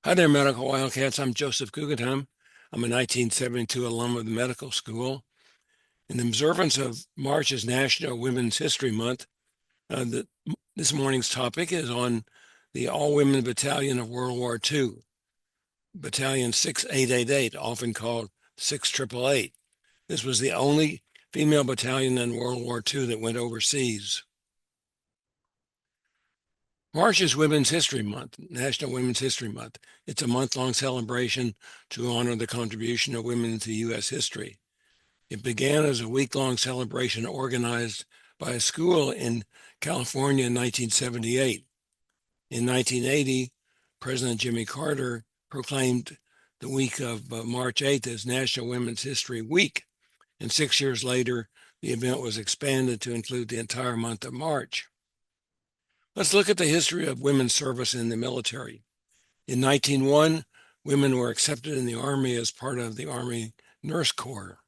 Hi there, Medical Wildcats. I'm Joseph Guggenheim. I'm a 1972 alum of the medical school. In observance of March as National Women's History Month, this morning's topic is on the All-Women Battalion of World War II, Battalion 6888, often called 6888. This was the only female battalion in World War II that went overseas. March is Women's History Month, National Women's History Month. It's a month-long celebration to honor the contribution of women to U.S. history. It began as a week-long celebration organized by a school in California in 1978. In 1980, President Jimmy Carter proclaimed the week of March 8th as National Women's History Week, and 6 years later, the event was expanded to include the entire month of March. Let's look at the history of women's service in the military. In 1901, women were accepted in the Army as part of the Army Nurse Corps.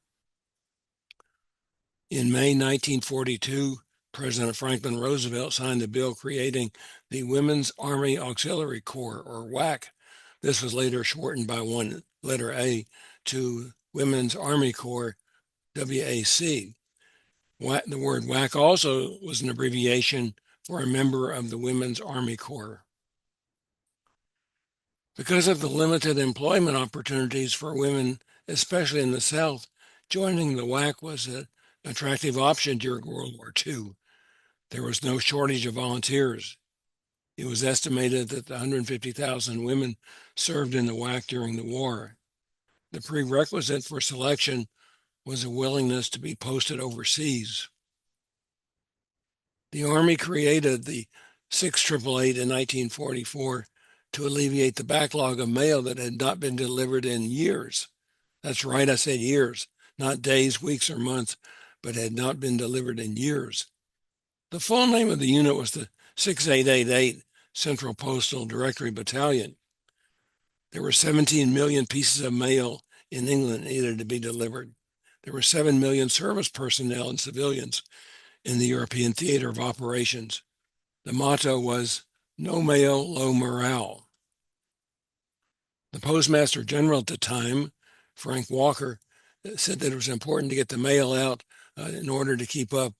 In May 1942, President Franklin Roosevelt signed a bill creating the Women's Army Auxiliary Corps, or WAC. This was later shortened by one letter A to Women's Army Corps, WAC. The word WAC also was an abbreviation for a member of the Women's Army Corps. Because of the limited employment opportunities for women, especially in the South, joining the WAC was an attractive option during World War II. There was no shortage of volunteers. It was estimated that 150,000 women served in the WAC during the war. The prerequisite for selection was a willingness to be posted overseas. The Army created the 6888 in 1944 to alleviate the backlog of mail that had not been delivered in years. That's right, I said years, not days, weeks, or months, but had not been delivered in years. The full name of the unit was the 6888 Central Postal Directory Battalion. There were 17 million pieces of mail in England needed to be delivered. There were 7 million service personnel and civilians in the European theater of operations. The motto was, "No mail, low morale." The Postmaster General at the time, Frank Walker, said that it was important to get the mail out in order to keep up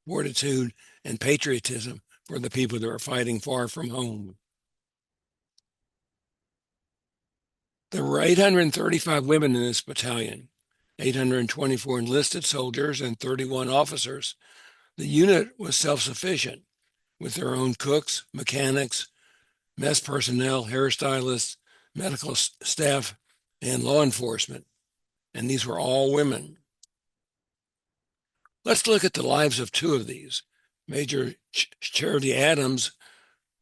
fortitude and patriotism for the people that were fighting far from home. There were 835 women in this battalion, 824 enlisted soldiers, and 31 officers. The unit was self-sufficient with their own cooks, mechanics, mess personnel, hairstylists, medical staff, and law enforcement. And these were all women. Let's look at the lives of two of these. Major Charity Adams,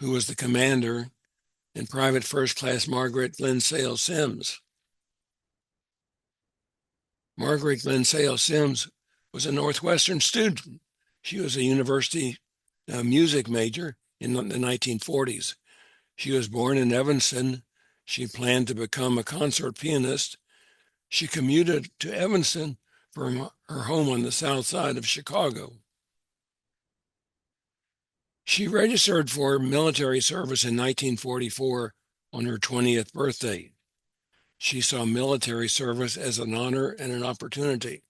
who was the commander, and Private First Class Margaret Glenn Sales Sims. Margaret Glenn Sales Sims was a Northwestern student. She was a university music major in the 1940s. She was born in Evanston. She planned to become a concert pianist. She commuted to Evanston from her home on the south side of Chicago. She registered for military service in 1944 on her 20th birthday. She saw military service as an honor and an opportunity.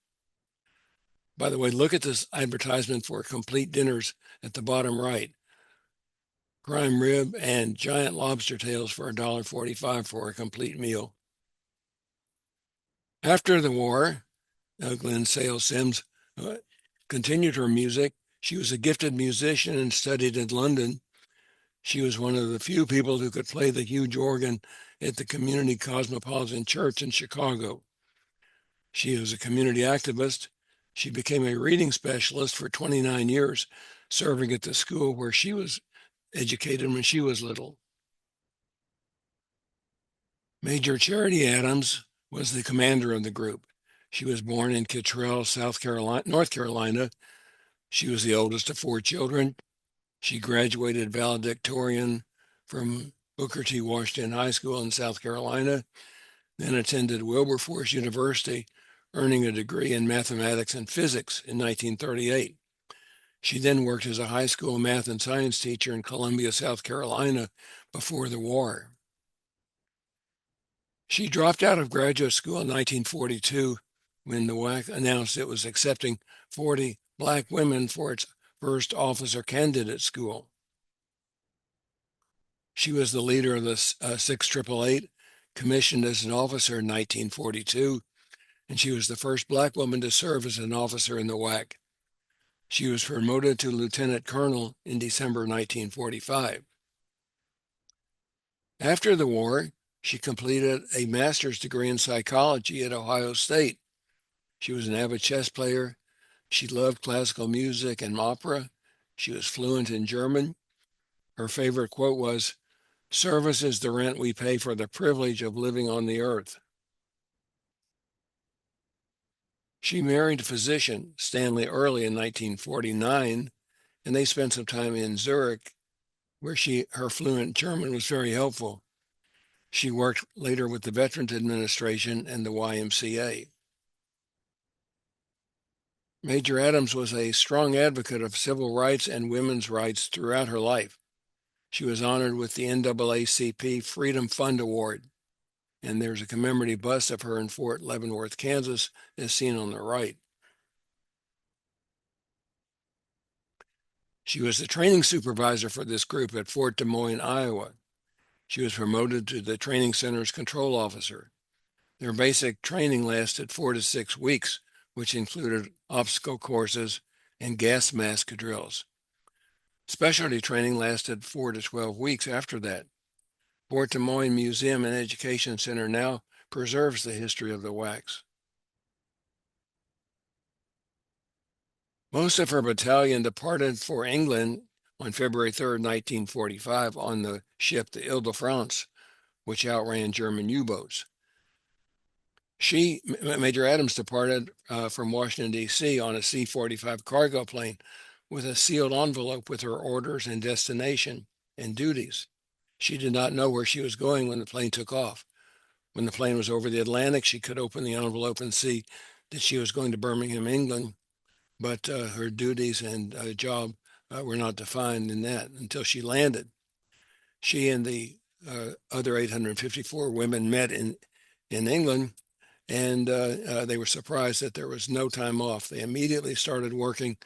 By the way, look at this advertisement for complete dinners at the bottom right. Prime rib and giant lobster tails for $1.45 for a complete meal. After the war, Glenn Sales Sims continued her music. She was a gifted musician and studied in London. She was one of the few people who could play the huge organ at the Community Cosmopolitan Church in Chicago. She was a community activist. She became a reading specialist for 29 years, serving at the school where she was educated when she was little. Major Charity Adams was the commander of the group. She was born in Kittrell, North Carolina. She was the oldest of 4 children. She graduated valedictorian from Booker T. Washington High School in South Carolina, then attended Wilberforce University, earning a degree in mathematics and physics in 1938. She then worked as a high school math and science teacher in Columbia, South Carolina before the war. She dropped out of graduate school in 1942 when the WAC announced it was accepting 40 black women for its first officer candidate school. She was the leader of the 688, commissioned as an officer in 1942, and she was the first black woman to serve as an officer in the WAC. She was promoted to lieutenant colonel in December 1945. After the war, she completed a master's degree in psychology at Ohio State. She was an avid chess player. She loved classical music and opera. She was fluent in German. Her favorite quote was, "Service is the rent we pay for the privilege of living on the earth." She married physician Stanley Early in 1949, and they spent some time in Zurich, where her fluent German was very helpful. She worked later with the Veterans Administration and the YMCA. Major Adams was a strong advocate of civil rights and women's rights throughout her life. She was honored with the NAACP Freedom Fund Award, and there's a commemorative bust of her in Fort Leavenworth, Kansas, as seen on the right. She was the training supervisor for this group at Fort Des Moines, Iowa. She was promoted to the training center's control officer. Their basic training lasted 4 to 6 weeks, which included obstacle courses and gas mask drills. Specialty training lasted 4 to 12 weeks after that. Fort Des Moines Museum and Education Center now preserves the history of the WACs. Most of her battalion departed for England on February 3, 1945, on the ship the Ile-de-France, which outran German U-boats. Major Adams, departed from Washington, D.C. on a C-45 cargo plane with a sealed envelope with her orders and destination and duties. She did not know where she was going when the plane took off. When the plane was over the Atlantic, she could open the envelope and see that she was going to Birmingham, England, but her duties and job were not defined in that until she landed. She and the other 854 women met in England, and they were surprised that there was no time off. They immediately started working,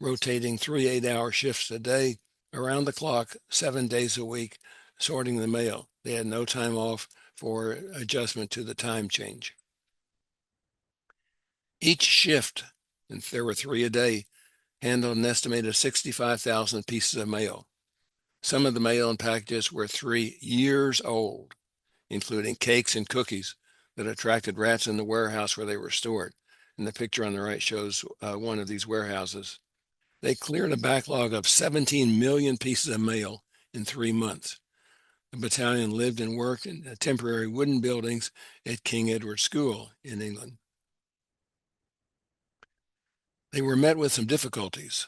rotating 3 8-hour shifts a day, around the clock, 7 days a week, sorting the mail. They had no time off for adjustment to the time change. Each shift, and there were 3 a day, handled an estimated 65,000 pieces of mail. Some of the mail and packages were 3 years old, including cakes and cookies that attracted rats in the warehouse where they were stored. And the picture on the right shows one of these warehouses. They cleared a backlog of 17 million pieces of mail in 3 months. The battalion lived and worked in temporary wooden buildings at King Edward School in England. They were met with some difficulties.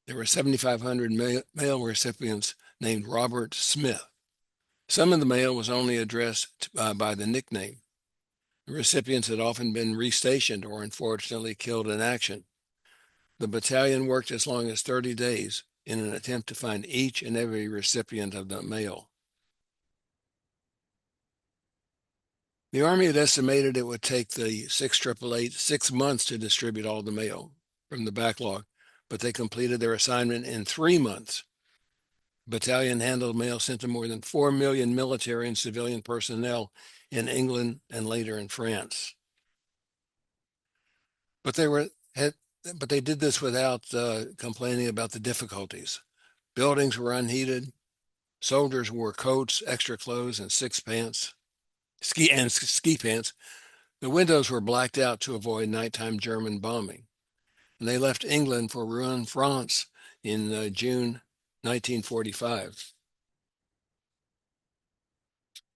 There were 7,500 mail recipients named Robert Smith. Some of the mail was only addressed by the nickname. The recipients had often been restationed or unfortunately killed in action. The battalion worked as long as 30 days in an attempt to find each and every recipient of the mail. The Army had estimated it would take the 688 6 months to distribute all the mail from the backlog, but they completed their assignment in 3 months. The battalion handled mail sent to more than 4 million military and civilian personnel in England and later in France. But they did this without complaining about the difficulties. Buildings were unheated. Soldiers wore coats, extra clothes, and ski pants. The windows were blacked out to avoid nighttime German bombing. And they left England for Rouen, France in June 1945.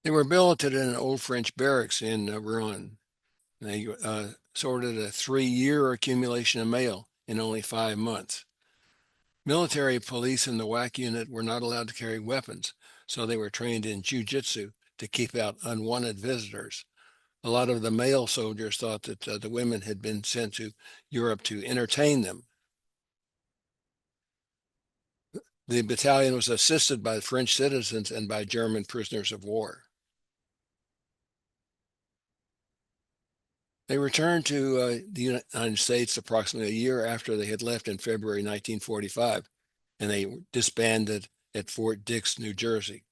They were billeted in an old French barracks in Rouen. They sorted a 3-year accumulation of mail in only 5 months. Military police in the WAC unit were not allowed to carry weapons, so they were trained in jiu-jitsu to keep out unwanted visitors. A lot of the male soldiers thought that the women had been sent to Europe to entertain them. The battalion was assisted by French citizens and by German prisoners of war. They returned to the United States approximately a year after they had left in February 1945, and they disbanded at Fort Dix, New Jersey.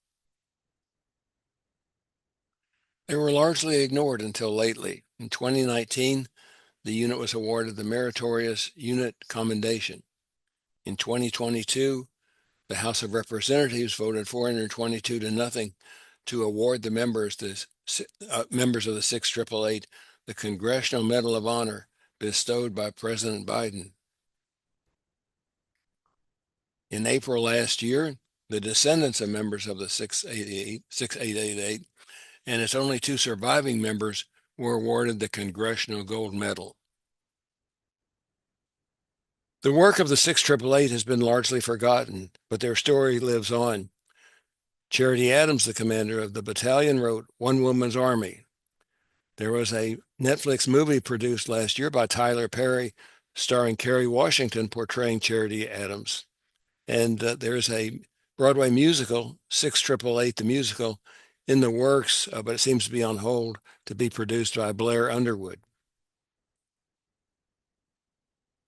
They were largely ignored until lately. In 2019, the unit was awarded the Meritorious Unit Commendation. In 2022, the House of Representatives voted 422 to nothing to award the members of the 688 the Congressional Medal of Honor bestowed by President Biden. In April last year, the descendants of members of the 6888 and its only two surviving members were awarded the Congressional Gold Medal. The work of the 6888 has been largely forgotten, but their story lives on. Charity Adams, the commander of the battalion, wrote One Woman's Army. There was a Netflix movie produced last year by Tyler Perry, starring Kerry Washington portraying Charity Adams. And there's a Broadway musical, 6888 the musical, in the works, but it seems to be on hold, to be produced by Blair Underwood.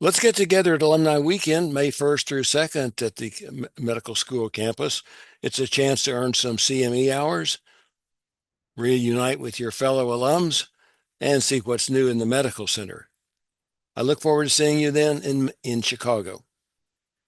Let's get together at Alumni Weekend, May 1st through 2nd at the medical school campus. It's a chance to earn some CME hours, reunite with your fellow alums, and see what's new in the medical center. I look forward to seeing you then in Chicago.